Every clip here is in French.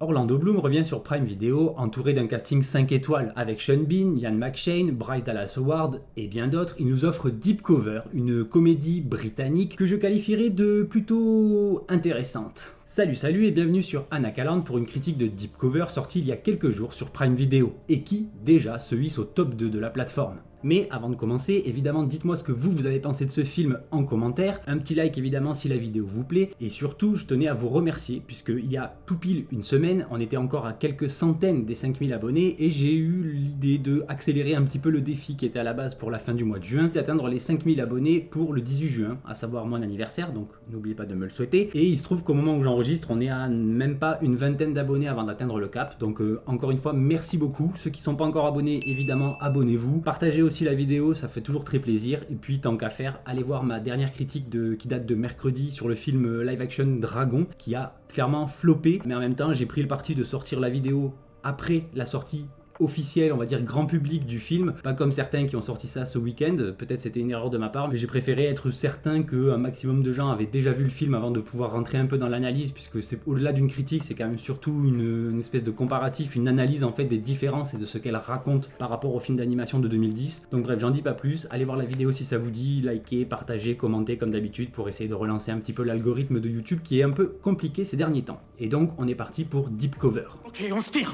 Orlando Bloom revient sur Prime Video entouré d'un casting 5 étoiles avec Sean Bean, Ian McShane, Bryce Dallas Howard et bien d'autres. Il nous offre Deep Cover, une comédie britannique que je qualifierais de plutôt intéressante. Salut et bienvenue sur Anacaland pour une critique de Deep Cover sortie il y a quelques jours sur Prime Video et qui déjà se hisse au top 2 de la plateforme. Mais avant de commencer, évidemment dites-moi ce que vous avez pensé de ce film en commentaire, un petit like évidemment si la vidéo vous plaît, et surtout je tenais à vous remercier puisqu'il y a tout pile une semaine, on était encore à quelques centaines des 5000 abonnés et j'ai eu l'idée de accélérer un petit peu le défi qui était à la base pour la fin du mois de juin, d'atteindre les 5000 abonnés pour le 18 juin, à savoir mon anniversaire, donc n'oubliez pas de me le souhaiter, et il se trouve qu'au moment où j'enregistre, on est à même pas une vingtaine d'abonnés avant d'atteindre le cap, donc encore une fois merci beaucoup, ceux qui sont pas encore abonnés évidemment abonnez-vous, partagez aussi la vidéo, ça fait toujours très plaisir. Et puis tant qu'à faire, allez voir ma dernière critique qui date de mercredi sur le film live action Dragon, qui a clairement floppé, mais en même temps j'ai pris le parti de sortir la vidéo après la sortie officiel, on va dire grand public du film, pas comme certains qui ont sorti ça ce week-end, peut-être c'était une erreur de ma part, mais j'ai préféré être certain qu'un maximum de gens avaient déjà vu le film avant de pouvoir rentrer un peu dans l'analyse, puisque c'est au-delà d'une critique, c'est quand même surtout une espèce de comparatif, une analyse en fait des différences et de ce qu'elle raconte par rapport au film d'animation de 2010. Donc bref, j'en dis pas plus, allez voir la vidéo si ça vous dit, likez, partagez, commentez comme d'habitude pour essayer de relancer un petit peu l'algorithme de YouTube qui est un peu compliqué ces derniers temps. Et donc on est parti pour Deep Cover. Ok, on se tire.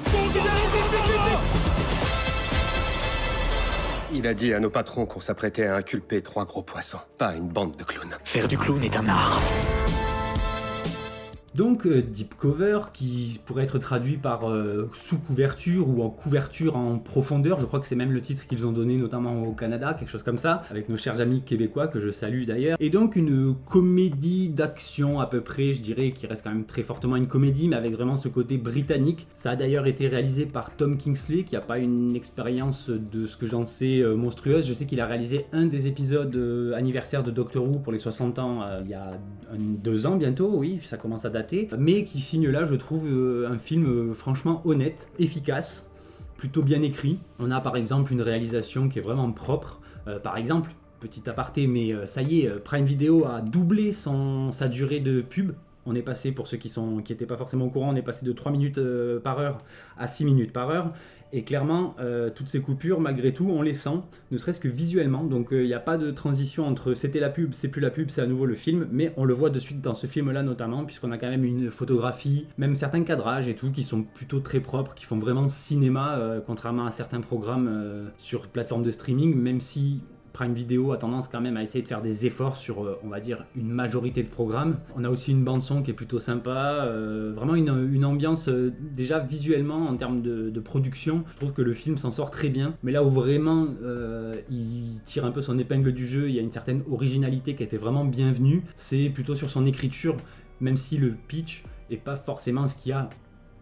Il a dit à nos patrons qu'on s'apprêtait à inculper 3 gros poissons, pas une bande de clowns. Faire du clown est un art. Donc Deep Cover, qui pourrait être traduit par sous couverture ou en couverture en profondeur, je crois que c'est même le titre qu'ils ont donné notamment au Canada, quelque chose comme ça, avec nos chers amis québécois que je salue d'ailleurs. Et donc une comédie d'action à peu près, je dirais, qui reste quand même très fortement une comédie, mais avec vraiment ce côté britannique. Ça a d'ailleurs été réalisé par Tom Kingsley, qui n'a pas une expérience de ce que j'en sais monstrueuse. Je sais qu'il a réalisé un des épisodes anniversaire de Doctor Who pour les 60 ans il y a 2 ans bientôt, oui, ça commence à dater, mais qui signe là, je trouve, un film franchement honnête, efficace, plutôt bien écrit. On a par exemple une réalisation qui est vraiment propre, par exemple, petit aparté, mais ça y est, Prime Video a doublé sa durée de pub. On est passé, pour ceux qui n'étaient pas forcément au courant, on est passé de 3 minutes par heure à 6 minutes par heure. Et clairement, toutes ces coupures, malgré tout, on les sent, ne serait-ce que visuellement. Donc il n'y a pas de transition entre c'était la pub, c'est plus la pub, c'est à nouveau le film. Mais on le voit de suite dans ce film-là notamment, puisqu'on a quand même une photographie, même certains cadrages et tout, qui sont plutôt très propres, qui font vraiment cinéma, contrairement à certains programmes sur plateforme de streaming, même si Prime Video a tendance quand même à essayer de faire des efforts sur, on va dire, une majorité de programmes. On a aussi une bande-son qui est plutôt sympa, vraiment une ambiance, déjà visuellement, en termes de production, je trouve que le film s'en sort très bien. Mais là où vraiment il tire un peu son épingle du jeu, il y a une certaine originalité qui était vraiment bienvenue, c'est plutôt sur son écriture, même si le pitch est pas forcément ce qu'il y a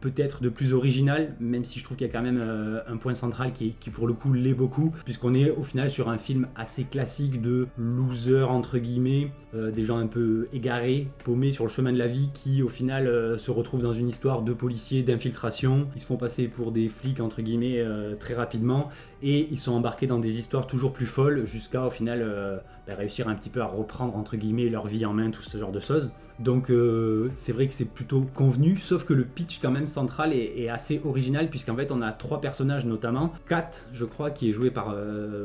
peut-être de plus original, même si je trouve qu'il y a quand même un point central qui pour le coup l'est beaucoup, puisqu'on est au final sur un film assez classique de loser entre guillemets, des gens un peu égarés, paumés sur le chemin de la vie, qui au final se retrouvent dans une histoire de policiers, d'infiltration, ils se font passer pour des flics entre guillemets très rapidement, et ils sont embarqués dans des histoires toujours plus folles, jusqu'à au final réussir un petit peu à reprendre entre guillemets leur vie en main, tout ce genre de choses. Donc c'est vrai que c'est plutôt convenu, sauf que le pitch quand même central est assez original, puisqu'en fait on a 3 personnages notamment. Kat, je crois, qui est jouée par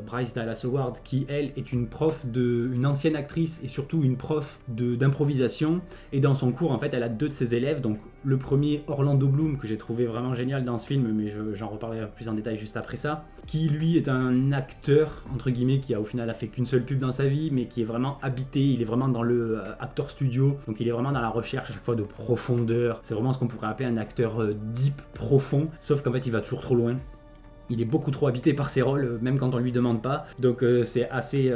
Bryce Dallas Howard, qui elle est une une ancienne actrice et surtout une prof d'improvisation, et dans son cours en fait elle a 2 de ses élèves, donc le premier Orlando Bloom, que j'ai trouvé vraiment génial dans ce film, mais j'en reparlerai plus en détail juste après ça, qui lui est un acteur entre guillemets qui a au final fait qu'une seule pub dans sa vie, mais qui est vraiment habité, il est vraiment dans le actor studio, donc il est vraiment dans la recherche à chaque fois de profondeur, c'est vraiment ce qu'on pourrait appeler un acteur deep, profond, sauf qu'en fait il va toujours trop loin. Il est beaucoup trop habité par ses rôles, même quand on lui demande pas. Donc c'est assez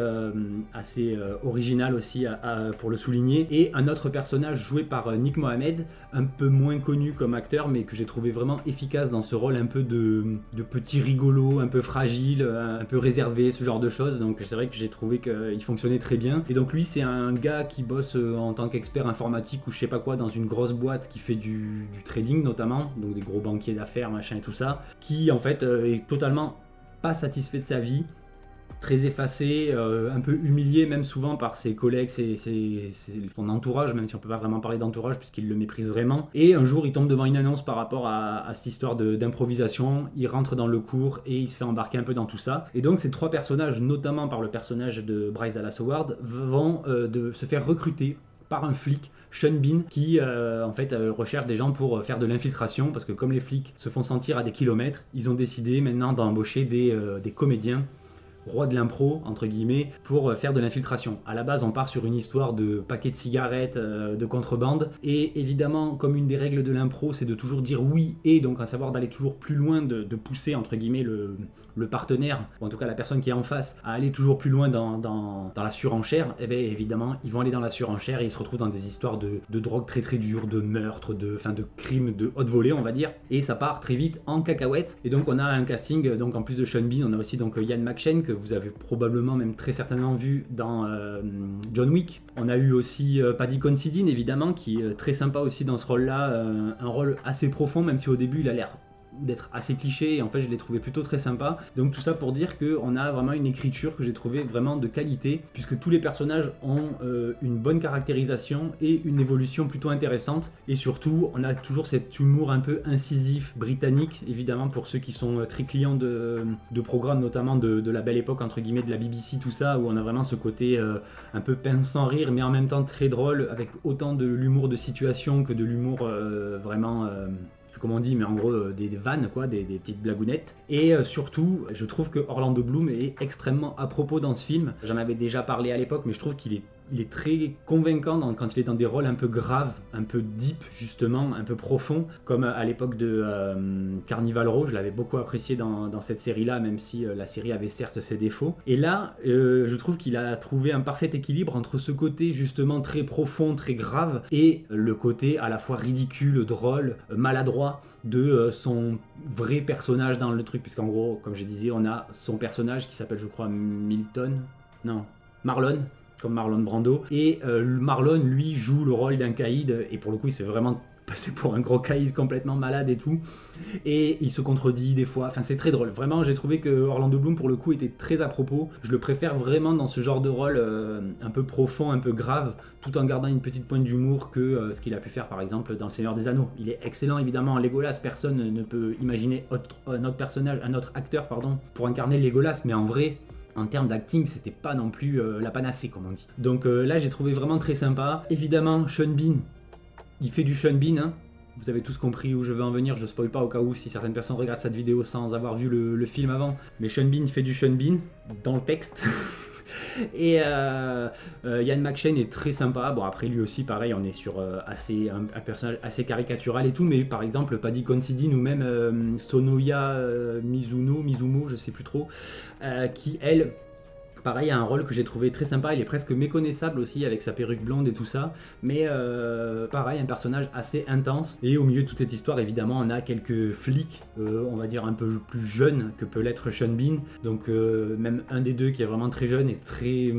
original aussi pour le souligner. Et un autre personnage joué par Nick Mohammed, un peu moins connu comme acteur, mais que j'ai trouvé vraiment efficace dans ce rôle un peu de petit rigolo, un peu fragile, un peu réservé, ce genre de choses. Donc c'est vrai que j'ai trouvé qu'il fonctionnait très bien. Et donc lui, c'est un gars qui bosse en tant qu'expert informatique ou je sais pas quoi dans une grosse boîte qui fait du trading notamment, donc des gros banquiers d'affaires, machin et tout ça, qui en fait est totalement pas satisfait de sa vie, très effacé, un peu humilié même souvent par ses collègues, son entourage, même si on peut pas vraiment parler d'entourage puisqu'il le méprise vraiment. Et un jour il tombe devant une annonce par rapport à cette histoire d'improvisation, il rentre dans le cours et il se fait embarquer un peu dans tout ça. Et donc ces 3 personnages, notamment par le personnage de Bryce Dallas Howard, vont se faire recruter par un flic, Sean Bean, qui en fait recherche des gens pour faire de l'infiltration, parce que comme les flics se font sentir à des kilomètres, ils ont décidé maintenant d'embaucher des comédiens roi de l'impro, entre guillemets, pour faire de l'infiltration. À la base, on part sur une histoire de paquets de cigarettes, de contrebande, et évidemment, comme une des règles de l'impro, c'est de toujours dire oui, et donc à savoir d'aller toujours plus loin, de pousser, entre guillemets, le partenaire, ou en tout cas la personne qui est en face, à aller toujours plus loin dans la surenchère, et bien évidemment, ils vont aller dans la surenchère et ils se retrouvent dans des histoires de drogue très très dures, de meurtres, de crimes de haute volée, on va dire, et ça part très vite en cacahuète. Et donc on a un casting, donc en plus de Sean Bean, on a aussi donc Ian McShane, que vous avez probablement, même très certainement vu dans John Wick. On a eu aussi Paddy Considine, évidemment, qui est très sympa aussi dans ce rôle-là, un rôle assez profond, même si au début il a l'air d'être assez cliché, et en fait je l'ai trouvé plutôt très sympa. Donc tout ça pour dire qu'on a vraiment une écriture que j'ai trouvé vraiment de qualité, puisque tous les personnages ont une bonne caractérisation et une évolution plutôt intéressante, et surtout on a toujours cet humour un peu incisif britannique, évidemment pour ceux qui sont très clients de programmes, notamment de la belle époque entre guillemets de la BBC, tout ça, où on a vraiment ce côté un peu pince sans rire, mais en même temps très drôle, avec autant de l'humour de situation que de l'humour vraiment comme on dit, mais en gros des vannes, quoi, des petites blagounettes. Et surtout, je trouve que Orlando Bloom est extrêmement à propos dans ce film. J'en avais déjà parlé à l'époque, mais je trouve qu'il est très convaincant quand il est dans des rôles un peu graves, un peu deep justement, un peu profonds, comme à l'époque de Carnival Row. Je l'avais beaucoup apprécié dans cette série-là, même si la série avait certes ses défauts. Et là, je trouve qu'il a trouvé un parfait équilibre entre ce côté justement très profond, très grave, et le côté à la fois ridicule, drôle, maladroit de son vrai personnage dans le truc, puisqu'en gros, comme je disais, on a son personnage qui s'appelle, je crois, Marlon, comme Marlon Brando, et Marlon lui joue le rôle d'un caïd, et pour le coup il se fait vraiment passer pour un gros caïd complètement malade et tout, et il se contredit des fois, enfin c'est très drôle. Vraiment j'ai trouvé que Orlando Bloom pour le coup était très à propos. Je le préfère vraiment dans ce genre de rôle un peu profond, un peu grave, tout en gardant une petite pointe d'humour que ce qu'il a pu faire par exemple dans Le Seigneur des Anneaux. Il est excellent évidemment, Legolas, personne ne peut imaginer un autre acteur pour incarner Legolas, mais en vrai en termes d'acting, c'était pas non plus la panacée, comme on dit. Donc là, j'ai trouvé vraiment très sympa. Évidemment, Sean Bean, il fait du Sean Bean, hein. Vous avez tous compris où je veux en venir, je spoil pas au cas où si certaines personnes regardent cette vidéo sans avoir vu le film avant. Mais Sean Bean fait du Sean Bean dans le texte. Et Ian McShane est très sympa. Bon, après lui aussi pareil, on est sur un personnage assez caricatural et tout, mais par exemple Paddy Considine ou même Sonoya Mizumo, je sais plus trop, qui elle pareil, a un rôle que j'ai trouvé très sympa. Il est presque méconnaissable aussi avec sa perruque blonde et tout ça. Mais pareil, un personnage assez intense. Et au milieu de toute cette histoire, évidemment, on a quelques flics, on va dire un peu plus jeunes que peut l'être Sean Bean. Donc même un des deux qui est vraiment très jeune et très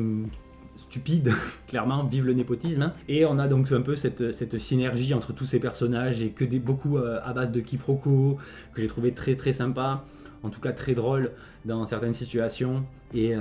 stupide, clairement, vive le népotisme. Hein. Et on a donc un peu cette synergie entre tous ces personnages et que beaucoup à base de quiproquos, que j'ai trouvé très très sympa. En tout cas très drôle dans certaines situations, et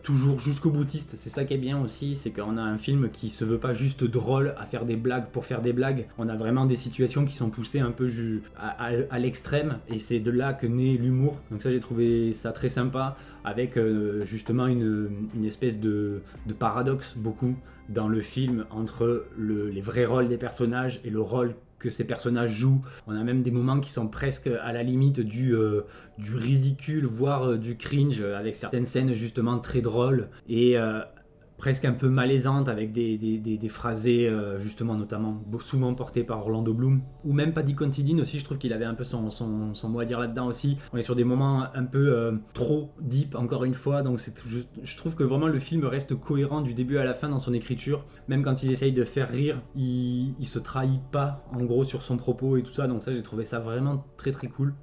toujours jusqu'au boutiste. C'est ça qui est bien aussi, c'est qu'on a un film qui se veut pas juste drôle à faire des blagues pour faire des blagues. On a vraiment des situations qui sont poussées un peu à l'extrême, et c'est de là que naît l'humour. Donc ça, j'ai trouvé ça très sympa, avec justement une espèce de paradoxe beaucoup dans le film entre les vrais rôles des personnages et le rôle que ces personnages jouent. On a même des moments qui sont presque à la limite du ridicule, voire du cringe, avec certaines scènes justement très drôles et presque un peu malaisantes, avec des phrasés justement notamment souvent portés par Orlando Bloom, ou même Paddy Considine aussi. Je trouve qu'il avait un peu son mot à dire là-dedans aussi. On est sur des moments un peu trop deep encore une fois, donc je trouve que vraiment le film reste cohérent du début à la fin dans son écriture. Même quand il essaye de faire rire, il se trahit pas en gros sur son propos et tout ça, donc ça j'ai trouvé ça vraiment très très cool.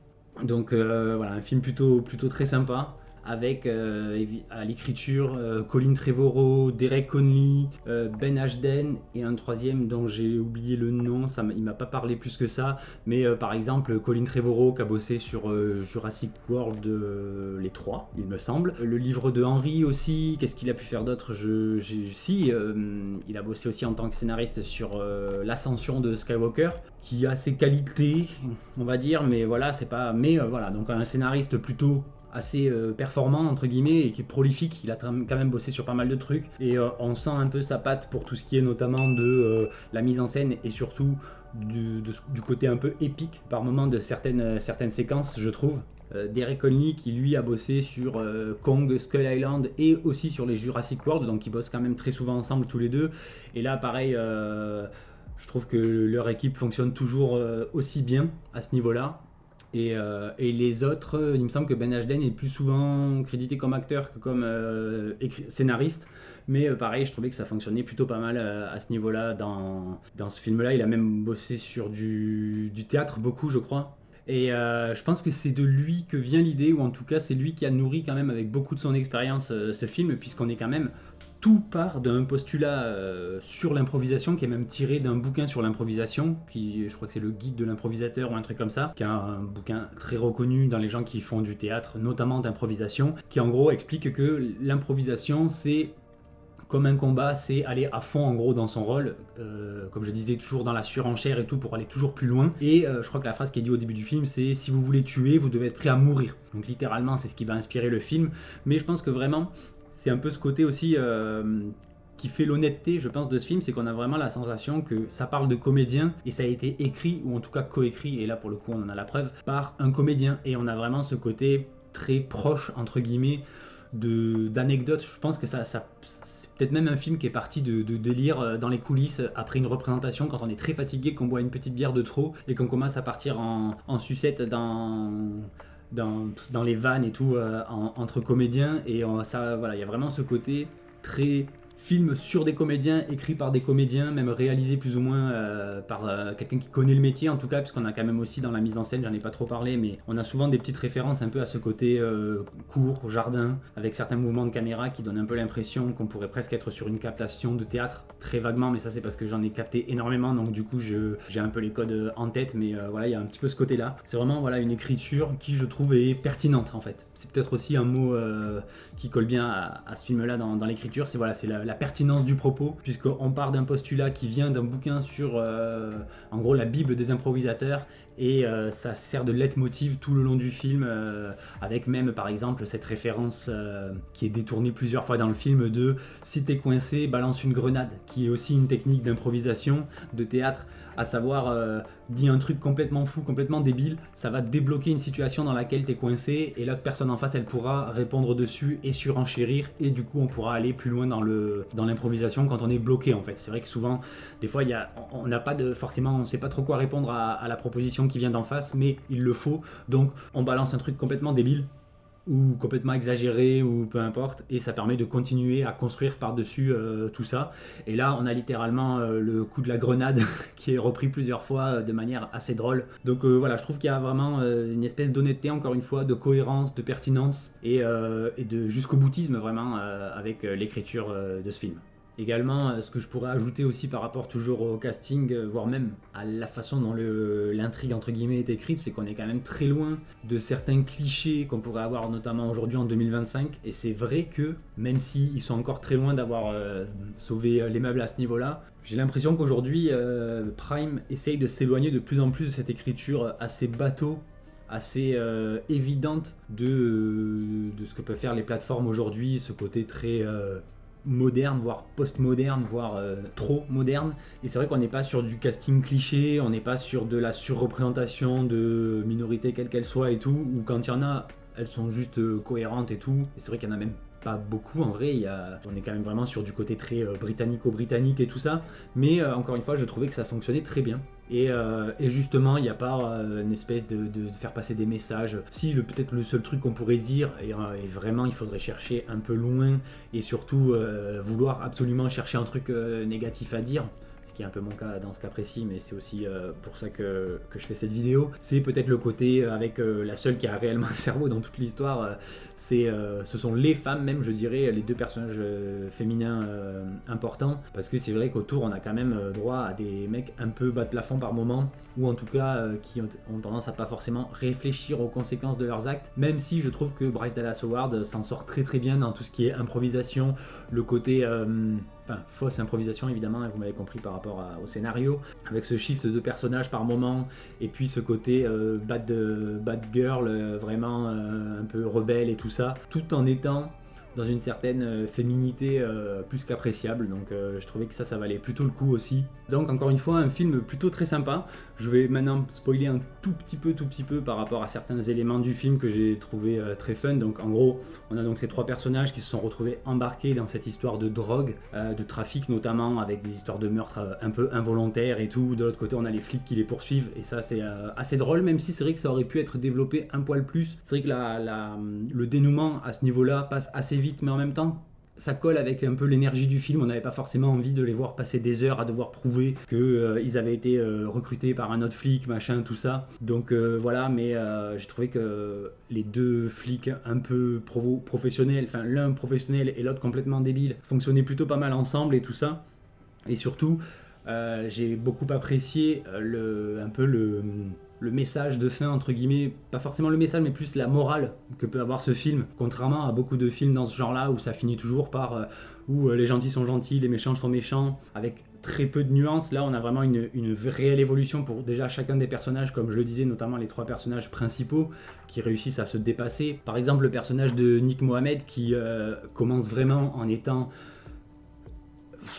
Donc voilà, un film plutôt très sympa, avec à l'écriture Colin Trevorrow, Derek Connolly, Ben Ashden et un troisième dont j'ai oublié le nom, il m'a pas parlé plus que ça, mais par exemple Colin Trevorrow qui a bossé sur Jurassic World les 3 il me semble, le livre de Henry aussi, qu'est-ce qu'il a pu faire d'autre, il a bossé aussi en tant que scénariste sur l'ascension de Skywalker, qui a ses qualités on va dire, mais voilà c'est pas, mais voilà, donc un scénariste plutôt assez performant entre guillemets et qui est prolifique, il a quand même bossé sur pas mal de trucs et on sent un peu sa patte pour tout ce qui est notamment de la mise en scène et surtout du côté un peu épique par moment de certaines séquences je trouve. Derek Connolly qui lui a bossé sur Kong, Skull Island et aussi sur les Jurassic World, donc ils bossent quand même très souvent ensemble tous les deux, et là pareil je trouve que leur équipe fonctionne toujours aussi bien à ce niveau là. Et les autres, il me semble que Ben Ashden est plus souvent crédité comme acteur que comme scénariste. Mais pareil, je trouvais que ça fonctionnait plutôt pas mal à ce niveau-là dans ce film-là. Il a même bossé sur du théâtre beaucoup, je crois. Et je pense que c'est de lui que vient l'idée, ou en tout cas c'est lui qui a nourri quand même avec beaucoup de son expérience ce film, puisqu'on est quand même... Tout part d'un postulat sur l'improvisation qui est même tiré d'un bouquin sur l'improvisation, qui je crois que c'est le guide de l'improvisateur ou un truc comme ça, qui est un bouquin très reconnu dans les gens qui font du théâtre, notamment d'improvisation, qui en gros explique que l'improvisation c'est comme un combat, c'est aller à fond en gros dans son rôle, comme je disais toujours dans la surenchère et tout pour aller toujours plus loin. Et je crois que la phrase qui est dite au début du film c'est si vous voulez tuer, vous devez être prêt à mourir. Donc littéralement c'est ce qui va inspirer le film, mais je pense que vraiment c'est un peu ce côté aussi qui fait l'honnêteté, je pense, de ce film, c'est qu'on a vraiment la sensation que ça parle de comédiens et ça a été écrit, ou en tout cas coécrit, et là pour le coup on en a la preuve, par un comédien. Et on a vraiment ce côté très proche, entre guillemets, d'anecdotes. Je pense que ça c'est peut-être même un film qui est parti de délire dans les coulisses après une représentation, quand on est très fatigué, qu'on boit une petite bière de trop et qu'on commence à partir en sucette dans les vannes et tout entre comédiens, et ça voilà, il y a vraiment ce côté très film sur des comédiens, écrit par des comédiens, même réalisé plus ou moins par quelqu'un qui connaît le métier en tout cas, puisqu'on a quand même aussi dans la mise en scène, j'en ai pas trop parlé, mais on a souvent des petites références un peu à ce côté court, jardin, avec certains mouvements de caméra qui donnent un peu l'impression qu'on pourrait presque être sur une captation de théâtre, très vaguement, mais ça c'est parce que j'en ai capté énormément, donc du coup j'ai un peu les codes en tête, mais voilà, il y a un petit peu ce côté là. C'est vraiment voilà, une écriture qui je trouve est pertinente en fait. C'est peut-être aussi un mot qui colle bien à ce film là dans l'écriture, c'est voilà, c'est la pertinence du propos, puisqu'on part d'un postulat qui vient d'un bouquin sur en gros la Bible des improvisateurs, et ça sert de leitmotiv tout le long du film, avec même par exemple cette référence qui est détournée plusieurs fois dans le film de si t'es coincé, balance une grenade, qui est aussi une technique d'improvisation, de théâtre, à savoir dis un truc complètement fou, complètement débile, ça va débloquer une situation dans laquelle t'es coincé, et l'autre personne en face elle pourra répondre dessus et surenchérir, et du coup on pourra aller plus loin dans l'improvisation quand on est bloqué en fait. C'est vrai que souvent, des fois on n'a pas forcément, on sait pas trop quoi répondre à la proposition qui vient d'en face, mais il le faut, donc on balance un truc complètement débile ou complètement exagéré ou peu importe, et ça permet de continuer à construire par-dessus tout ça. Et là on a littéralement le coup de la grenade qui est repris plusieurs fois de manière assez drôle. Donc voilà, je trouve qu'il y a vraiment une espèce d'honnêteté, encore une fois, de cohérence, de pertinence et de jusqu'au boutisme vraiment avec l'écriture de ce film. Également, ce que je pourrais ajouter aussi par rapport toujours au casting, voire même à la façon dont l'intrigue entre guillemets est écrite, c'est qu'on est quand même très loin de certains clichés qu'on pourrait avoir notamment aujourd'hui en 2025, et c'est vrai que même s'ils sont encore très loin d'avoir sauvé les meubles à ce niveau-là, j'ai l'impression qu'aujourd'hui Prime essaye de s'éloigner de plus en plus de cette écriture assez bateau, assez évidente de ce que peuvent faire les plateformes aujourd'hui, ce côté très moderne, voire post-moderne, voire trop moderne. Et c'est vrai qu'on n'est pas sur du casting cliché, on n'est pas sur de la surreprésentation de minorités quelles qu'elles soient et tout, ou quand il y en a, elles sont juste cohérentes et tout. Et c'est vrai qu'il y en a même pas beaucoup en vrai, on est quand même vraiment sur du côté très britannico-britannique et tout ça, mais encore une fois je trouvais que ça fonctionnait très bien. Et justement, il n'y a pas une espèce de faire passer des messages. Si, peut-être le seul truc qu'on pourrait dire, et vraiment il faudrait chercher un peu loin, et surtout vouloir absolument chercher un truc négatif à dire, ce qui est un peu mon cas dans ce cas précis, mais c'est aussi pour ça que je fais cette vidéo. C'est peut-être le côté avec la seule qui a réellement un cerveau dans toute l'histoire, ce sont les femmes même, je dirais, les deux personnages féminins importants, parce que c'est vrai qu'autour on a quand même droit à des mecs un peu bas de plafond par moment, ou en tout cas qui ont tendance à pas forcément réfléchir aux conséquences de leurs actes, même si je trouve que Bryce Dallas Howard s'en sort très très bien dans tout ce qui est improvisation, le côté fausse improvisation évidemment, vous m'avez compris par rapport au scénario, avec ce shift de personnages par moment, et puis ce côté bad girl, vraiment un peu rebelle et tout ça, tout en étant dans une certaine féminité plus qu'appréciable, donc je trouvais que ça valait plutôt le coup aussi. Donc encore une fois, un film plutôt très sympa. Je vais maintenant spoiler un tout petit peu par rapport à certains éléments du film que j'ai trouvé très fun. Donc en gros, on a donc ces trois personnages qui se sont retrouvés embarqués dans cette histoire de drogue, de trafic notamment, avec des histoires de meurtre un peu involontaires et tout. De l'autre côté, on a les flics qui les poursuivent, et ça c'est assez drôle, même si c'est vrai que ça aurait pu être développé un poil plus. C'est vrai que le dénouement à ce niveau-là passe assez vite, mais en même temps ça colle avec un peu l'énergie du film. On n'avait pas forcément envie de les voir passer des heures à devoir prouver qu'ils avaient été recrutés par un autre flic, machin, tout ça. Donc voilà, mais j'ai trouvé que les deux flics un peu professionnels, enfin l'un professionnel et l'autre complètement débile, fonctionnaient plutôt pas mal ensemble et tout ça. Et surtout, j'ai beaucoup apprécié le message de fin, entre guillemets, pas forcément le message, mais plus la morale que peut avoir ce film, contrairement à beaucoup de films dans ce genre-là, où ça finit toujours par où les gentils sont gentils, les méchants sont méchants, avec très peu de nuances. Là, on a vraiment une réelle évolution pour déjà chacun des personnages, comme je le disais, notamment les trois personnages principaux, qui réussissent à se dépasser. Par exemple, le personnage de Nick Mohammed, qui commence vraiment en étant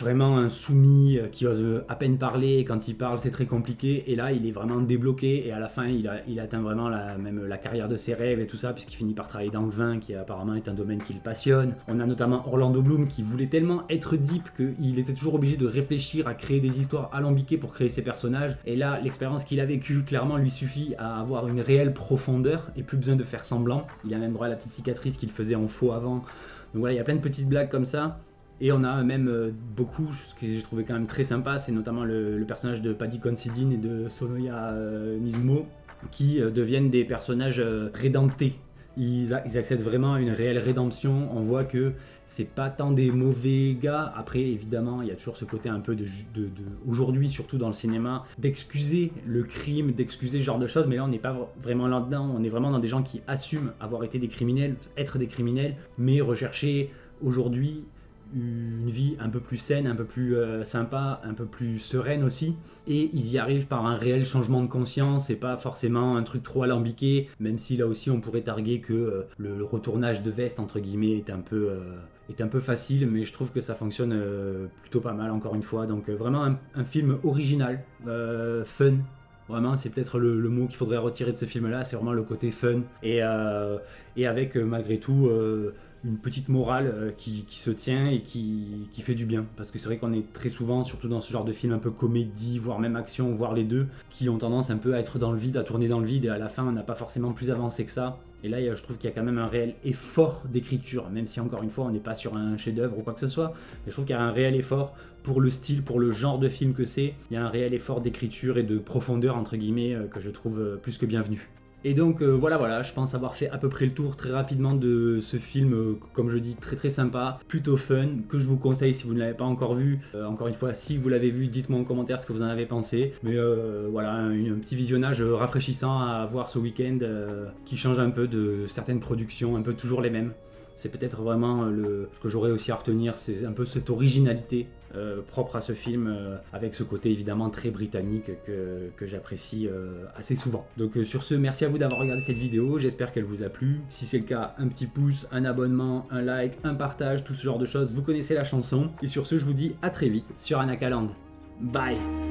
vraiment un soumis qui ose à peine parler, et quand il parle c'est très compliqué, et là il est vraiment débloqué, et à la fin il atteint vraiment la carrière de ses rêves et tout ça, puisqu'il finit par travailler dans le vin, qui apparemment est un domaine qui le passionne. On a notamment Orlando Bloom qui voulait tellement être deep qu'il était toujours obligé de réfléchir à créer des histoires alambiquées pour créer ses personnages, et là l'expérience qu'il a vécue clairement lui suffit à avoir une réelle profondeur et plus besoin de faire semblant. Il a même droit à la petite cicatrice qu'il faisait en faux avant. Donc voilà, il y a plein de petites blagues comme ça. Et on a même beaucoup, ce que j'ai trouvé quand même très sympa, c'est notamment le personnage de Paddy Considine et de Sonoya Mizumo, qui deviennent des personnages rédemptés. Ils accèdent vraiment à une réelle rédemption. On voit que c'est pas tant des mauvais gars. Après, évidemment, il y a toujours ce côté un peu de aujourd'hui, surtout dans le cinéma, d'excuser le crime, d'excuser ce genre de choses. Mais là, on n'est pas vraiment là-dedans. On est vraiment dans des gens qui assument avoir été des criminels, être des criminels, mais rechercher aujourd'hui une vie un peu plus saine, un peu plus sympa, un peu plus sereine aussi, et ils y arrivent par un réel changement de conscience et pas forcément un truc trop alambiqué, même si là aussi on pourrait targuer que le retournage de veste entre guillemets est un peu facile, mais je trouve que ça fonctionne plutôt pas mal encore une fois. Donc vraiment un film original, fun. Vraiment, c'est peut-être le mot qu'il faudrait retirer de ce film-là, c'est vraiment le côté fun, et avec malgré tout une petite morale qui se tient et qui fait du bien. Parce que c'est vrai qu'on est très souvent, surtout dans ce genre de film un peu comédie, voire même action, voire les deux, qui ont tendance un peu à être dans le vide, à tourner dans le vide, et à la fin on n'a pas forcément plus avancé que ça. Et là, je trouve qu'il y a quand même un réel effort d'écriture, même si encore une fois on n'est pas sur un chef-d'œuvre ou quoi que ce soit, mais je trouve qu'il y a un réel effort pour le style, pour le genre de film que c'est. Il y a un réel effort d'écriture et de profondeur entre guillemets que je trouve plus que bienvenu. Et donc voilà, je pense avoir fait à peu près le tour très rapidement de ce film, comme je dis, très très sympa, plutôt fun, que je vous conseille si vous ne l'avez pas encore vu. Encore une fois, si vous l'avez vu, dites-moi en commentaire ce que vous en avez pensé. Mais voilà, un petit visionnage rafraîchissant à voir ce week-end, qui change un peu de certaines productions, un peu toujours les mêmes. C'est peut-être vraiment ce que j'aurais aussi à retenir, c'est un peu cette originalité propre à ce film, avec ce côté évidemment très britannique que j'apprécie assez souvent. Donc sur ce, merci à vous d'avoir regardé cette vidéo, j'espère qu'elle vous a plu. Si c'est le cas, un petit pouce, un abonnement, un like, un partage, tout ce genre de choses, vous connaissez la chanson. Et sur ce, je vous dis à très vite sur Anakaland. Bye.